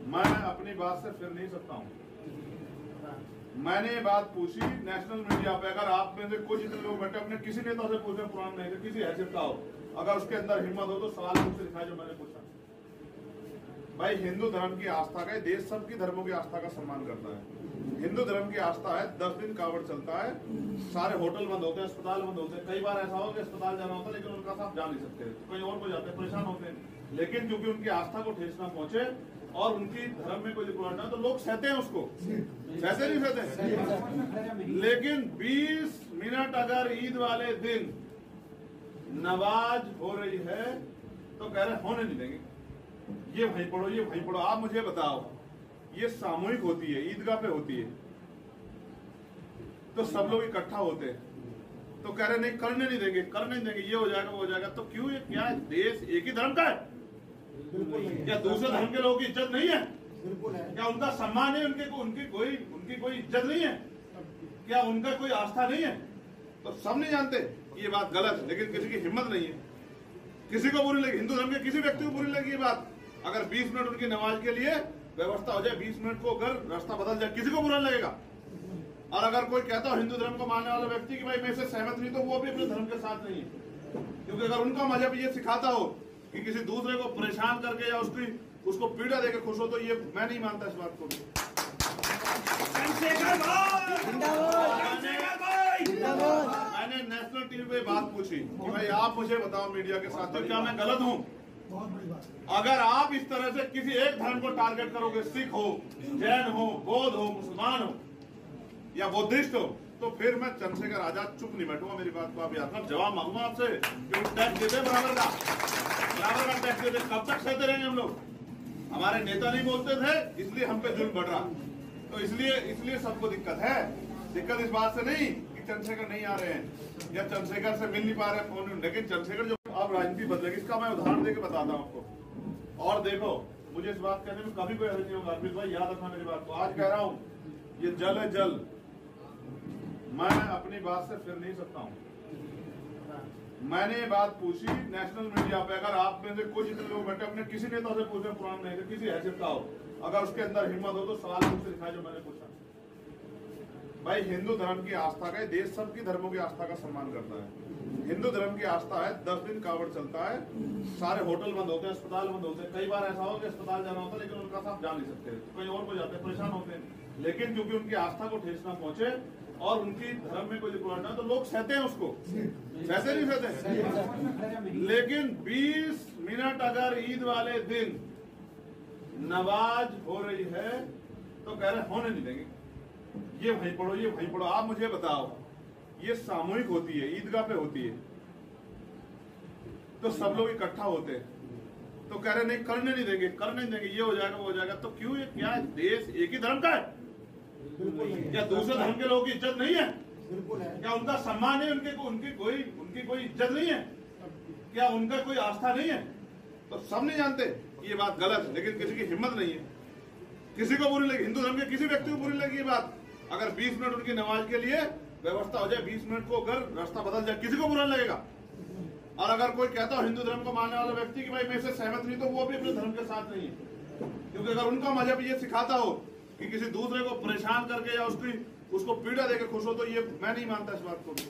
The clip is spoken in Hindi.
मैं अपनी बात से फिर नहीं सकता हूँ। मैंने ये बात पूछी नेशनल मीडिया पे। अगर आप में से कुछ जितने लोग बैठे अपने किसी नेता से पूछे, पुराने नहीं थे, किसी हैसियत का हो, अगर उसके अंदर हिम्मत हो तो सवाल मुझसे दिखाए जो मैंने पूछा। भाई हिंदू धर्म की आस्था का, देश सबकी धर्मों की आस्था का सम्मान करता है। हिंदू धर्म की आस्था है, 10 दिन कावड़ चलता है, सारे होटल बंद होते हैं, अस्पताल बंद होते हैं। कई बार ऐसा हो कि अस्पताल जाना होता है लेकिन उनका साथ जा नहीं सकते, कहीं और को जाते हैं, परेशान होते हैं। लेकिन क्योंकि उनकी आस्था को ठेस ना पहुंचे और उनकी धर्म में कोई रुकावट ना, तो लोग सहते हैं उसको, सहते नहीं सहते। लेकिन 20 मिनट अगर ईद वाले दिन नमाज हो रही है तो कह रहे होने नहीं देंगे, ये वहीं पढ़ो, ये वहीं पढ़ो। आप मुझे बताओ, ये सामूहिक होती है, ईदगाह पे होती है, तो सब लोग इकट्ठा होते हैं, तो कह रहे नहीं करने नहीं देंगे, करने नहीं देंगे, ये हो जाएगा वो हो जाएगा। तो क्यों, ये क्या देश एक ही धर्म का है? क्या दूसरे धर्म के लोगों की इज्जत नहीं है? बिल्कुल है। क्या उनका सम्मान है? उनकी कोई इज्जत नहीं है? क्या उनका कोई आस्था नहीं है? तो सब नहीं जानते ये बात गलत है, लेकिन किसी की हिम्मत नहीं है, किसी को बुरी लगी, हिंदू धर्म के किसी व्यक्ति को बुरी लगी ये बात। अगर 20 मिनट उनकी नमाज के लिए व्यवस्था हो जाए, 20 मिनट को अगर रास्ता बदल जाए, किसी को बुरा लगेगा। और अगर कोई कहता हो हिंदू धर्म को मानने वाला व्यक्ति कि भाई मैं इससे सहमत नहीं, तो वो भी अपने धर्म के साथ नहीं है। क्योंकि अगर उनका मजहब ये सिखाता हो कि किसी दूसरे को परेशान करके या उसको पीड़ा देकर खुश हो, तो ये मैं नहीं मानता इस बात को भी। मैंने नेशनल टीवी पे बात पूछी कि भाई आप मुझे बताओ मीडिया के साथ, तो क्या मैं गलत हूँ? बहुत बड़ी बात। अगर आप इस तरह से किसी एक धर्म को टारगेट करोगे, सिख हो, जैन हो, बौद्ध हो, मुसलमान हो या बुद्धिस्ट हो, तो फिर मैं चंद्रशेखर आजाद चुप नहीं बैठूंगा। मेरी बात को आप याद रखना, जवाब मांगूंगा आपसे कि टैक्स देते बराबर का टैक्स देते। कब तक सहते रहेंगे हम लोग? हमारे नेता नहीं बोलते थे, इसलिए हम पे जुल्म बढ़ रहा, तो इसलिए सबको दिक्कत है। दिक्कत इस बात से नहीं कि चंद्रशेखर नहीं आ रहे हैं या चंद्रशेखर से मिल नहीं पा रहे फोन, लेकिन चंद्रशेखर जो अब राजनीति बदलेगी, इसका मैं उदाहरण देकर बताता हूँ आपको। और देखो, मुझे इस बात कहने में कभी कोई हर्ज नहीं होगा। अर्पित भाई याद रखना मेरी बात को, आज कह रहा हूँ, ये जल है जल। मैं अपनी बात से फिर नहीं सकता हूँ। मैंने ये बात पूछी नेशनल मीडिया पे। अगर आप में से कुछ जितने लोग बैठे अपने किसी नेता से पूछे, पुराने नहीं थे, किसी हैसियत का हो, अगर उसके अंदर हिम्मत हो तो सवाल मुझसे दिखाए जो मैंने पूछा। भाई हिंदू धर्म की आस्था का, देश सबकी धर्मों की आस्था का सम्मान करता है। हिंदू धर्म की आस्था है, 10 दिन कावड़ चलता है, सारे होटल बंद होते हैं, अस्पताल बंद होते हैं। कई बार ऐसा हो कि अस्पताल जाना होता है लेकिन उनका साथ जा नहीं सकते, कहीं और को जाते हैं, परेशान होते हैं। लेकिन क्योंकि उनकी आस्था को ठेस ना पहुंचे और उनकी धर्म में कोई रुकावट ना, तो लोग सहते हैं उसको, सहते नहीं सहते। लेकिन 20 मिनट अगर ईद वाले दिन नमाज हो रही है तो कह रहे होने नहीं देंगे, ये वहीं पढ़ो, ये वहीं पढ़ो। आप मुझे बताओ, ये सामूहिक होती है, ईदगाह पे होती है, तो सब लोग इकट्ठा होते हैं, तो कह रहे नहीं करने नहीं देंगे, करने नहीं देंगे, ये हो जाएगा वो हो जाएगा। तो क्यों, ये क्या देश एक ही धर्म का है? क्या दूसरे धर्म के लोगों की इज्जत नहीं है? बिल्कुल है। क्या उनका सम्मान है? उनकी कोई इज्जत नहीं है? क्या उनका कोई आस्था नहीं है? तो सब नहीं जानते ये बात गलत है, लेकिन किसी की हिम्मत नहीं है, किसी को बुरी लगी, हिंदू धर्म के किसी व्यक्ति को बुरी लगी ये बात। अगर 20 मिनट उनकी नमाज के लिए व्यवस्था हो जाए, 20 मिनट को अगर रास्ता बदल जाए, किसी को बुरा लगेगा। और अगर कोई कहता हो हिंदू धर्म को मानने वाला व्यक्ति कि भाई मैं इससे सहमत नहीं, तो वो भी अपने धर्म के साथ नहीं है। क्योंकि अगर उनका मजहब ये सिखाता हो कि किसी दूसरे को परेशान करके या उसको पीड़ा देकर खुश हो, तो ये मैं नहीं मानता इस बात को भी।